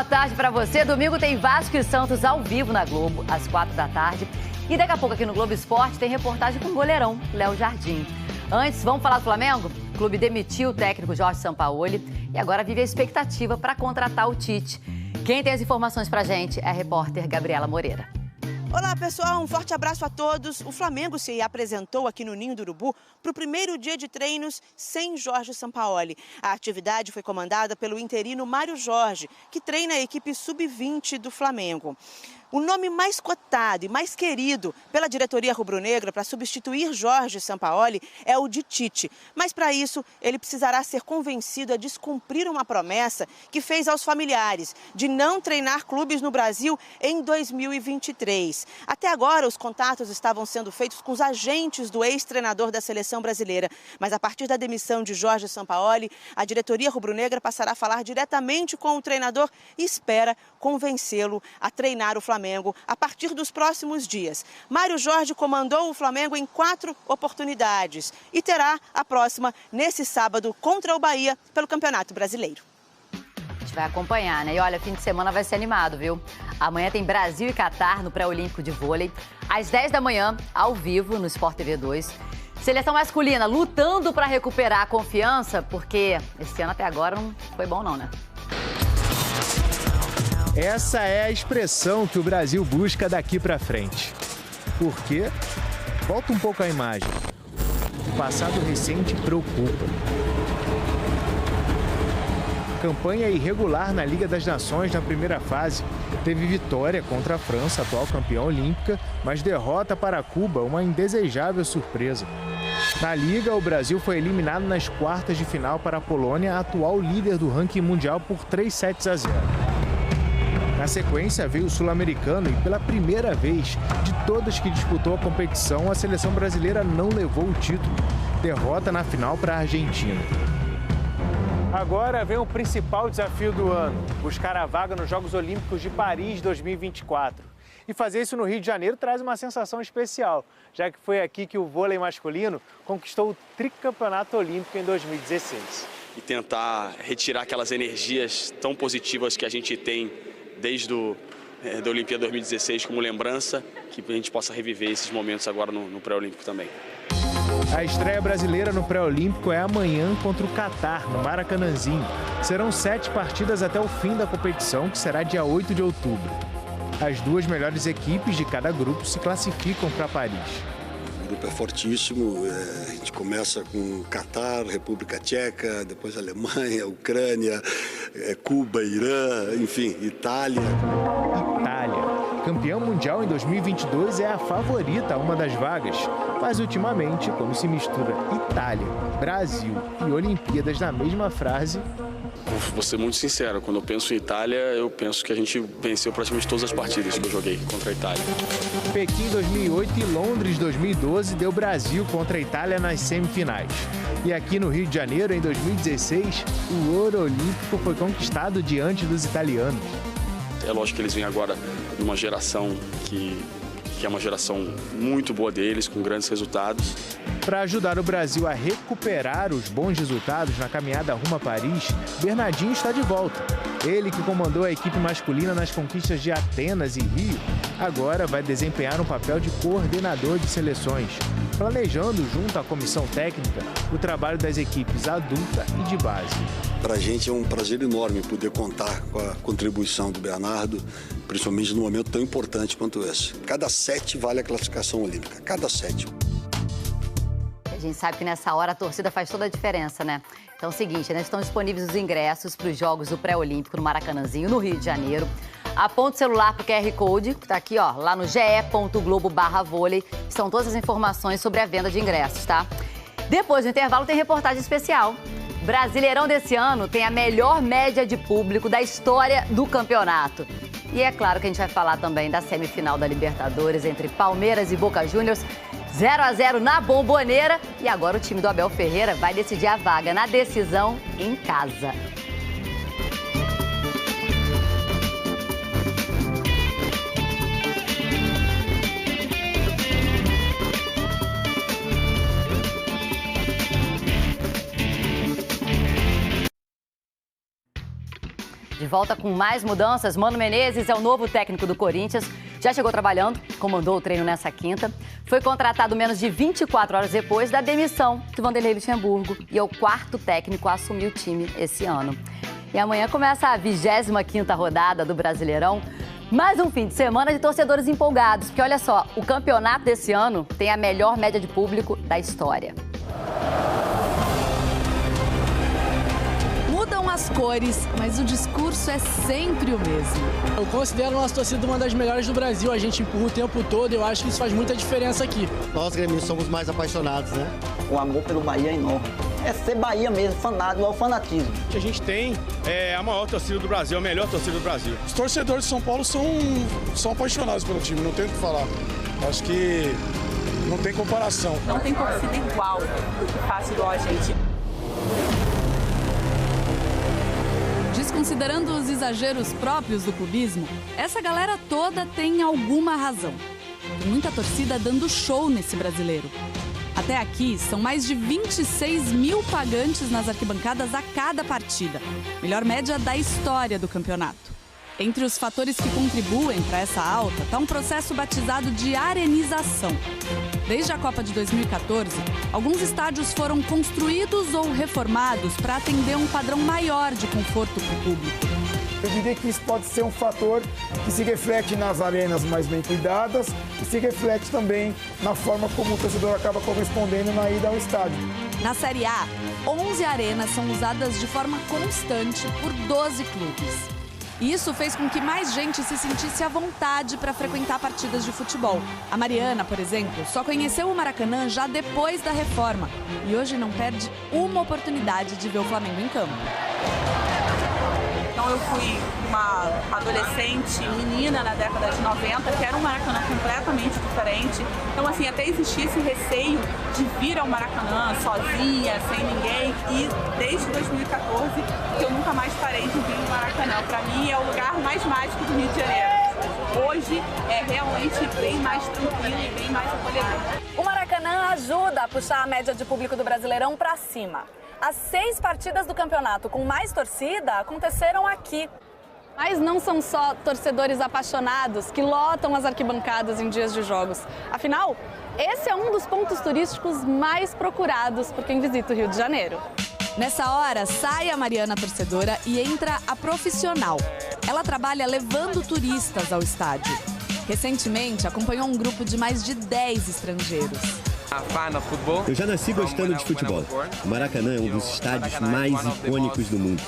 boa tarde para você. Domingo tem Vasco e Santos ao vivo na Globo, às 4 da tarde. E daqui a pouco aqui no Globo Esporte tem reportagem com o goleirão, Léo Jardim. Antes, vamos falar do Flamengo? O clube demitiu o técnico Jorge Sampaoli e agora vive a expectativa para contratar o Tite. Quem tem as informações pra gente é a repórter Gabriela Moreira. Olá, pessoal. Um forte abraço a todos. O Flamengo se apresentou aqui no Ninho do Urubu para o primeiro dia de treinos sem Jorge Sampaoli. A atividade foi comandada pelo interino Mário Jorge, que treina a equipe sub-20 do Flamengo. O nome mais cotado e mais querido pela diretoria rubro-negra para substituir Jorge Sampaoli é o de Tite. Mas para isso, ele precisará ser convencido a descumprir uma promessa que fez aos familiares de não treinar clubes no Brasil em 2023. Até agora, os contatos estavam sendo feitos com os agentes do ex-treinador da seleção brasileira. Mas a partir da demissão de Jorge Sampaoli, a diretoria rubro-negra passará a falar diretamente com o treinador e espera convencê-lo a treinar o Flamengo a partir dos próximos dias. Mário Jorge comandou o Flamengo em 4 oportunidades e terá a próxima nesse sábado contra o Bahia pelo Campeonato Brasileiro. A gente vai acompanhar, né? E olha, fim de semana vai ser animado, viu? Amanhã tem Brasil e Catar no pré-olímpico de vôlei, às 10 da manhã, ao vivo, no Sport TV 2. Seleção masculina lutando para recuperar a confiança, porque esse ano até agora não foi bom não, né? Essa é a expressão que o Brasil busca daqui para frente. Por quê? Volta um pouco a imagem. O passado recente preocupa. Campanha irregular na Liga das Nações na primeira fase. Teve vitória contra a França, atual campeã olímpica, mas derrota para Cuba, uma indesejável surpresa. Na Liga, o Brasil foi eliminado nas quartas de final para a Polônia, atual líder do ranking mundial, por 3-0. Na sequência, veio o sul-americano e, pela primeira vez de todas que disputou a competição, a seleção brasileira não levou o título. Derrota na final para a Argentina. Agora vem o principal desafio do ano: buscar a vaga nos Jogos Olímpicos de Paris 2024. E fazer isso no Rio de Janeiro traz uma sensação especial, já que foi aqui que o vôlei masculino conquistou o tricampeonato olímpico em 2016. E tentar retirar aquelas energias tão positivas que a gente tem desde da Olimpíada 2016 como lembrança, que a gente possa reviver esses momentos agora no pré-olímpico também. A estreia brasileira no pré-olímpico é amanhã contra o Catar, no Maracanãzinho. Serão 7 partidas até o fim da competição, que será dia 8 de outubro. As 2 melhores equipes de cada grupo se classificam para Paris. O grupo é fortíssimo, a gente começa com Catar, República Tcheca, depois Alemanha, Ucrânia, Cuba, Irã, enfim, Itália. Campeã mundial em 2022, é a favorita a uma das vagas. Mas ultimamente, quando se mistura Itália, Brasil e Olimpíadas na mesma frase... Vou ser muito sincero, quando eu penso em Itália, eu penso que a gente venceu praticamente todas as partidas que eu joguei contra a Itália. Pequim 2008 e Londres 2012 deu Brasil contra a Itália nas semifinais. E aqui no Rio de Janeiro, em 2016, o ouro olímpico foi conquistado diante dos italianos. É lógico que eles vêm agora de uma geração que é uma geração muito boa deles, com grandes resultados. Para ajudar o Brasil a recuperar os bons resultados na caminhada rumo a Paris, Bernardinho está de volta. Ele, que comandou a equipe masculina nas conquistas de Atenas e Rio, agora vai desempenhar um papel de coordenador de seleções, planejando, junto à comissão técnica, o trabalho das equipes adulta e de base. Para a gente é um prazer enorme poder contar com a contribuição do Bernardo, principalmente num momento tão importante quanto esse. Cada 7 vale a classificação olímpica, cada 7. A gente sabe que nessa hora a torcida faz toda a diferença, né? Então é o seguinte, né? Estão disponíveis os ingressos para os Jogos do Pré-Olímpico no Maracanãzinho, no Rio de Janeiro. Aponte o celular para o QR Code, que está aqui, ó, lá no ge.globo/vôlei. São todas as informações sobre a venda de ingressos, tá? Depois do intervalo tem reportagem especial. Brasileirão desse ano tem a melhor média de público da história do campeonato. E é claro que a gente vai falar também da semifinal da Libertadores entre Palmeiras e Boca Juniors. 0-0 na Bomboneira. E agora o time do Abel Ferreira vai decidir a vaga na decisão em casa. De volta com mais mudanças. Mano Menezes é o novo técnico do Corinthians. Já chegou trabalhando, comandou o treino nessa quinta. Foi contratado menos de 24 horas depois da demissão de Vanderlei Luxemburgo. E é o quarto técnico a assumir o time esse ano. E amanhã começa a 25ª rodada do Brasileirão. Mais um fim de semana de torcedores empolgados. Porque olha só, o campeonato desse ano tem a melhor média de público da história. Mudam as cores, mas o discurso é sempre o mesmo. Eu considero a nossa torcida uma das melhores do Brasil. A gente empurra o tempo todo e eu acho que isso faz muita diferença aqui. Nós, gremistas, somos mais apaixonados, né? O amor pelo Bahia é enorme. É ser Bahia mesmo, fanático, é o fanatismo. A gente tem a maior torcida do Brasil, a melhor torcida do Brasil. Os torcedores de São Paulo são apaixonados pelo time, não tem o que falar. Acho que não tem comparação. Não tem torcida igual que faça igual a gente. Desconsiderando os exageros próprios do clubismo, essa galera toda tem alguma razão. Tem muita torcida dando show nesse brasileiro. Até aqui, são mais de 26 mil pagantes nas arquibancadas a cada partida. Melhor média da história do campeonato. Entre os fatores que contribuem para essa alta, está um processo batizado de arenização. Desde a Copa de 2014, alguns estádios foram construídos ou reformados para atender um padrão maior de conforto para o público. Eu diria que isso pode ser um fator que se reflete nas arenas mais bem cuidadas e se reflete também na forma como o torcedor acaba correspondendo na ida ao estádio. Na Série A, 11 arenas são usadas de forma constante por 12 clubes. E isso fez com que mais gente se sentisse à vontade para frequentar partidas de futebol. A Mariana, por exemplo, só conheceu o Maracanã já depois da reforma e hoje não perde uma oportunidade de ver o Flamengo em campo. Então eu fui uma adolescente, menina na década de 90, que era um Maracanã completamente diferente. Então, assim, até existia esse receio de vir ao Maracanã sozinha, sem ninguém. E desde 2014, que eu nunca mais parei de vir ao Maracanã. Para mim, é o lugar mais mágico do Rio de Janeiro. Hoje é realmente bem mais tranquilo e bem mais acolhedor. O Maracanã ajuda a puxar a média de público do Brasileirão para cima. As 6 partidas do campeonato com mais torcida aconteceram aqui. Mas não são só torcedores apaixonados que lotam as arquibancadas em dias de jogos. Afinal, esse é um dos pontos turísticos mais procurados por quem visita o Rio de Janeiro. Nessa hora, sai a Mariana torcedora e entra a profissional. Ela trabalha levando turistas ao estádio. Recentemente, acompanhou um grupo de mais de 10 estrangeiros. Eu já nasci gostando de futebol. O Maracanã é um dos estádios mais icônicos do mundo.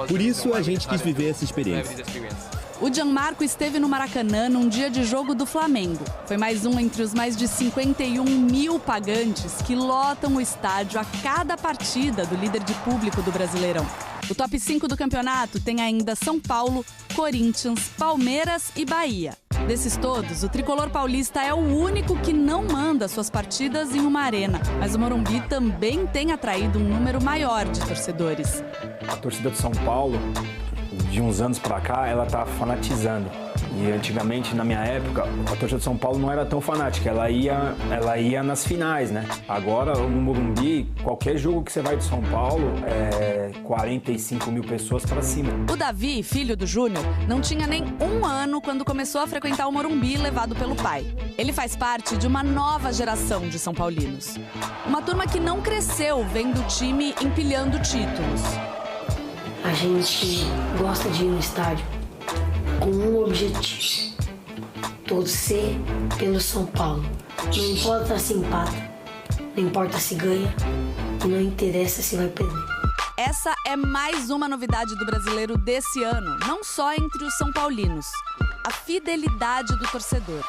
Por isso, a gente quis viver essa experiência. O Gianmarco esteve no Maracanã num dia de jogo do Flamengo. Foi mais um entre os mais de 51 mil pagantes que lotam o estádio a cada partida do líder de público do Brasileirão. O top 5 do campeonato tem ainda São Paulo, Corinthians, Palmeiras e Bahia. Desses todos, o tricolor paulista é o único que não manda suas partidas em uma arena. Mas o Morumbi também tem atraído um número maior de torcedores. A torcida de São Paulo, de uns anos pra cá, ela tá fanatizando. E antigamente, na minha época, a torcida de São Paulo não era tão fanática, ela ia nas finais, né? Agora, no Morumbi, qualquer jogo que você vai de São Paulo, 45 mil pessoas pra cima. O Davi, filho do Júnior, não tinha nem 1 ano quando começou a frequentar o Morumbi, levado pelo pai. Ele faz parte de uma nova geração de São Paulinos. Uma turma que não cresceu vendo o time empilhando títulos. A gente gosta de ir no estádio com um objetivo: torcer pelo São Paulo. Não importa se empata, não importa se ganha e não interessa se vai perder. Essa é mais uma novidade do brasileiro desse ano, não só entre os São Paulinos: a fidelidade do torcedor.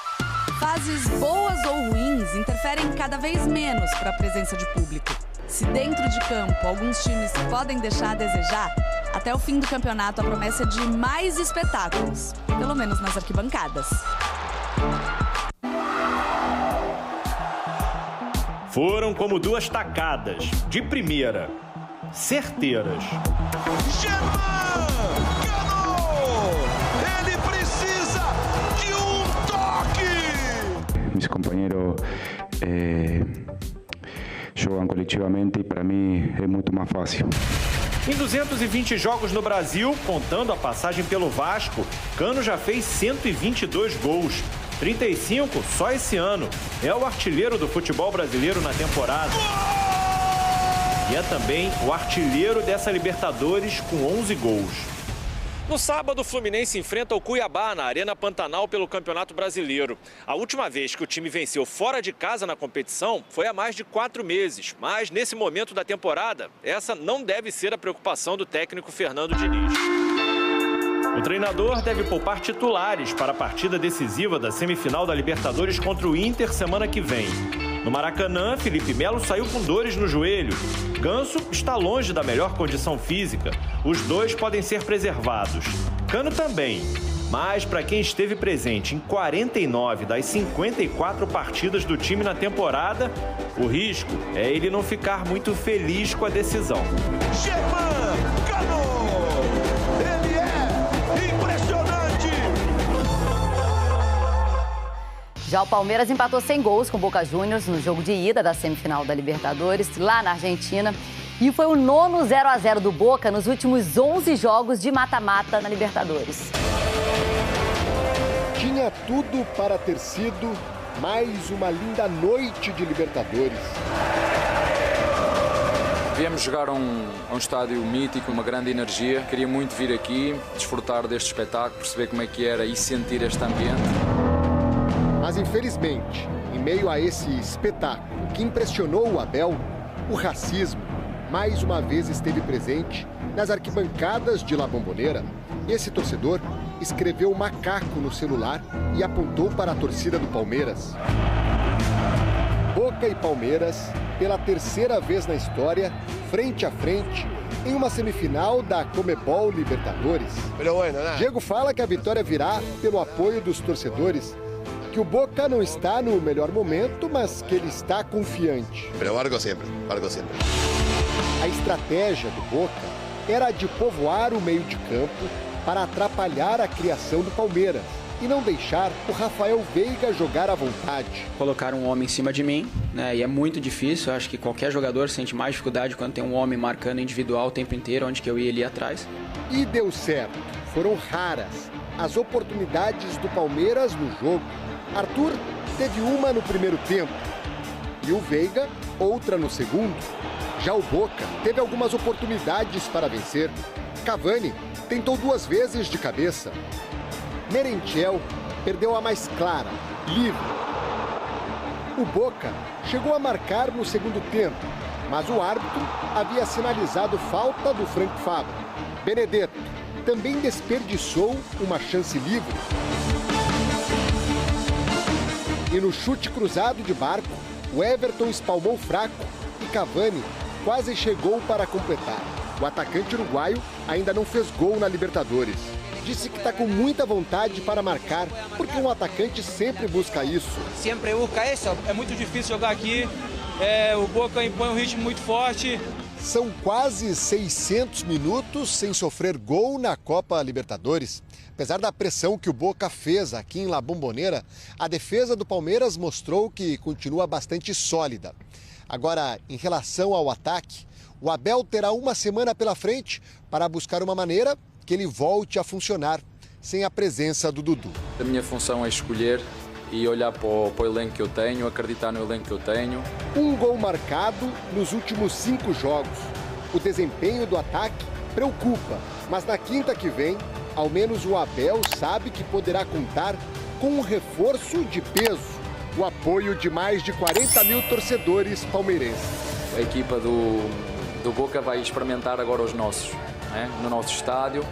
Fases boas ou ruins interferem cada vez menos para a presença de público. Se dentro de campo alguns times podem deixar a desejar, até o fim do campeonato a promessa é de mais espetáculos, pelo menos nas arquibancadas. Foram como 2 tacadas, de primeira, certeiras. Ele precisa de um toque! Mis companheiros jogam coletivamente e para mim é muito mais fácil. Em 220 jogos no Brasil, contando a passagem pelo Vasco, Cano já fez 122 gols. 35 só esse ano. É o artilheiro do futebol brasileiro na temporada. E é também o artilheiro dessa Libertadores com 11 gols. No sábado, o Fluminense enfrenta o Cuiabá na Arena Pantanal pelo Campeonato Brasileiro. A última vez que o time venceu fora de casa na competição foi há mais de 4 meses. Mas, nesse momento da temporada, essa não deve ser a preocupação do técnico Fernando Diniz. O treinador deve poupar titulares para a partida decisiva da semifinal da Libertadores contra o Inter semana que vem. No Maracanã, Felipe Melo saiu com dores no joelho. Ganso está longe da melhor condição física. Os dois podem ser preservados. Cano também. Mas para quem esteve presente em 49 das 54 partidas do time na temporada, o risco é ele não ficar muito feliz com a decisão. Já o Palmeiras empatou sem gols com o Boca Juniors no jogo de ida da semifinal da Libertadores, lá na Argentina. E foi o 9º 0-0 do Boca nos últimos 11 jogos de mata-mata na Libertadores. Tinha tudo para ter sido mais uma linda noite de Libertadores. Viemos jogar a um estádio mítico, uma grande energia. Queria muito vir aqui, desfrutar deste espetáculo, perceber como é que era e sentir este ambiente. Mas, infelizmente, em meio a esse espetáculo que impressionou o Abel, o racismo mais uma vez esteve presente nas arquibancadas de La Bombonera. Esse torcedor escreveu macaco no celular e apontou para a torcida do Palmeiras. Boca e Palmeiras, pela terceira vez na história, frente a frente, em uma semifinal da Conmebol Libertadores. Diego fala que a vitória virá pelo apoio dos torcedores, que o Boca não está no melhor momento, mas que ele está confiante. Algo sempre. A estratégia do Boca era de povoar o meio de campo para atrapalhar a criação do Palmeiras e não deixar o Rafael Veiga jogar à vontade. Colocaram um homem em cima de mim, né? E é muito difícil. Eu acho que qualquer jogador sente mais dificuldade quando tem um homem marcando individual o tempo inteiro, onde que eu ia ali atrás. E deu certo. Foram raras as oportunidades do Palmeiras no jogo. Arthur teve uma no primeiro tempo e o Veiga outra no segundo. Já o Boca teve algumas oportunidades para vencer. Cavani tentou 2 vezes de cabeça. Merentiel perdeu a mais clara, livre. O Boca chegou a marcar no segundo tempo, mas o árbitro havia sinalizado falta do Frank Fabra. Benedetto também desperdiçou uma chance livre. E no chute cruzado de Barco, o Everton espalmou fraco e Cavani quase chegou para completar. O atacante uruguaio ainda não fez gol na Libertadores. Disse que está com muita vontade para marcar, porque um atacante sempre busca isso. Sempre busca isso, é muito difícil jogar aqui. O Boca impõe um ritmo muito forte. São quase 600 minutos sem sofrer gol na Copa Libertadores. Apesar da pressão que o Boca fez aqui em La Bombonera, a defesa do Palmeiras mostrou que continua bastante sólida. Agora, em relação ao ataque, o Abel terá uma semana pela frente para buscar uma maneira que ele volte a funcionar sem a presença do Dudu. A minha função é escolher e olhar para o elenco que eu tenho, acreditar no elenco que eu tenho. Um gol marcado nos últimos 5 jogos. O desempenho do ataque preocupa, mas na quinta que vem, ao menos o Abel sabe que poderá contar com um reforço de peso. O apoio de mais de 40 mil torcedores palmeirenses. A equipa do Boca vai experimentar agora os nossos, né? No nosso estádio.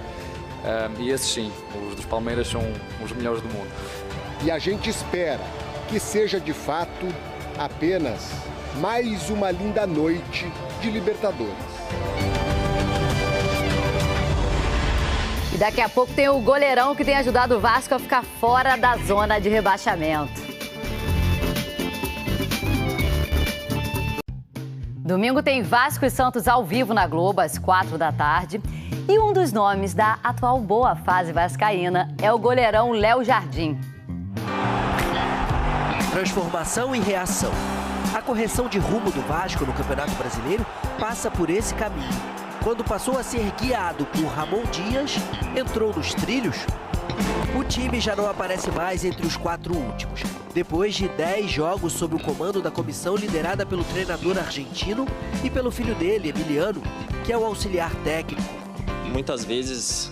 E esses sim, os dos Palmeiras são os melhores do mundo. E a gente espera que seja de fato apenas mais uma linda noite de Libertadores. E daqui a pouco tem o goleirão que tem ajudado o Vasco a ficar fora da zona de rebaixamento. Domingo tem Vasco e Santos ao vivo na Globo, às 4 da tarde. E um dos nomes da atual boa fase vascaína é o goleirão Léo Jardim. Transformação e reação. A correção de rumo do Vasco no Campeonato Brasileiro passa por esse caminho. quando passou a ser guiado por Ramon Dias, entrou nos trilhos. O time já não aparece mais entre os 4 últimos. Depois de 10 jogos sob o comando da comissão liderada pelo treinador argentino e pelo filho dele, Emiliano, que é o auxiliar técnico. Muitas vezes,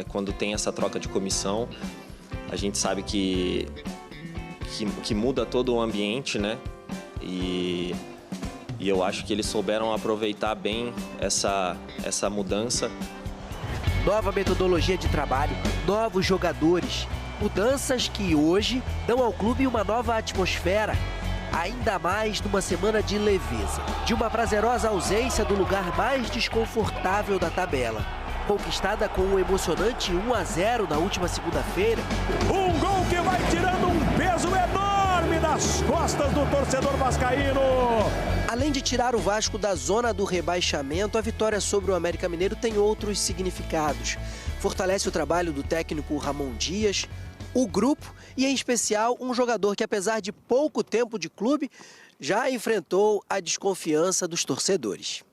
quando tem essa troca de comissão, a gente sabe que muda todo o ambiente, né? E eu acho que eles souberam aproveitar bem essa mudança. Nova metodologia de trabalho, novos jogadores, mudanças que hoje dão ao clube uma nova atmosfera, ainda mais numa semana de leveza, de uma prazerosa ausência do lugar mais desconfortável da tabela. Conquistada com um emocionante 1-0 na última segunda-feira. Um gol que vai tirando um peso enorme das costas do torcedor vascaíno. Além de tirar o Vasco da zona do rebaixamento, a vitória sobre o América Mineiro tem outros significados. Fortalece o trabalho do técnico Ramon Dias, o grupo e, em especial, um jogador que, apesar de pouco tempo de clube, já enfrentou a desconfiança dos torcedores.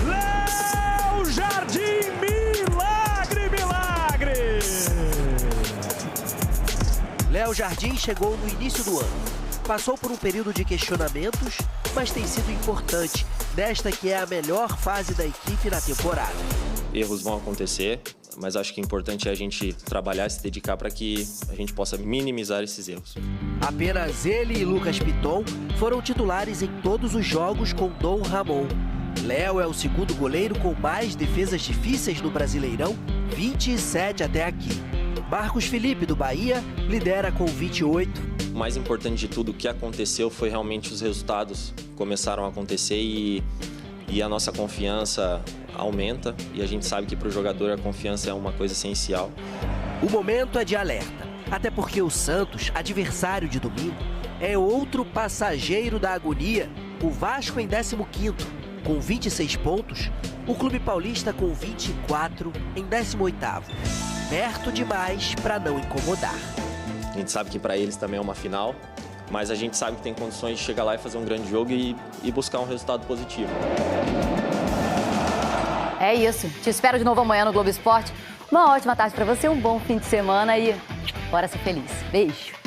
Léo Jardim, milagre, milagre! Léo Jardim chegou no início do ano. Passou por um período de questionamentos, mas tem sido importante nesta que é a melhor fase da equipe na temporada. Erros vão acontecer, mas acho que o importante é a gente trabalhar e se dedicar para que a gente possa minimizar esses erros. Apenas ele e Lucas Piton foram titulares em todos os jogos com Dom Ramon. Léo é o segundo goleiro com mais defesas difíceis no Brasileirão, 27 até aqui. Marcos Felipe, do Bahia, lidera com 28. O mais importante de tudo, o que aconteceu foi realmente os resultados começaram a acontecer e a nossa confiança aumenta. E a gente sabe que para o jogador a confiança é uma coisa essencial. O momento é de alerta, até porque o Santos, adversário de domingo, é outro passageiro da agonia. O Vasco em 15º, com 26 pontos, o Clube Paulista com 24 em 18º. Perto demais para não incomodar. A gente sabe que para eles também é uma final, mas a gente sabe que tem condições de chegar lá e fazer um grande jogo e buscar um resultado positivo. É isso. Te espero de novo amanhã no Globo Esporte. Uma ótima tarde para você, um bom fim de semana e bora ser feliz. Beijo.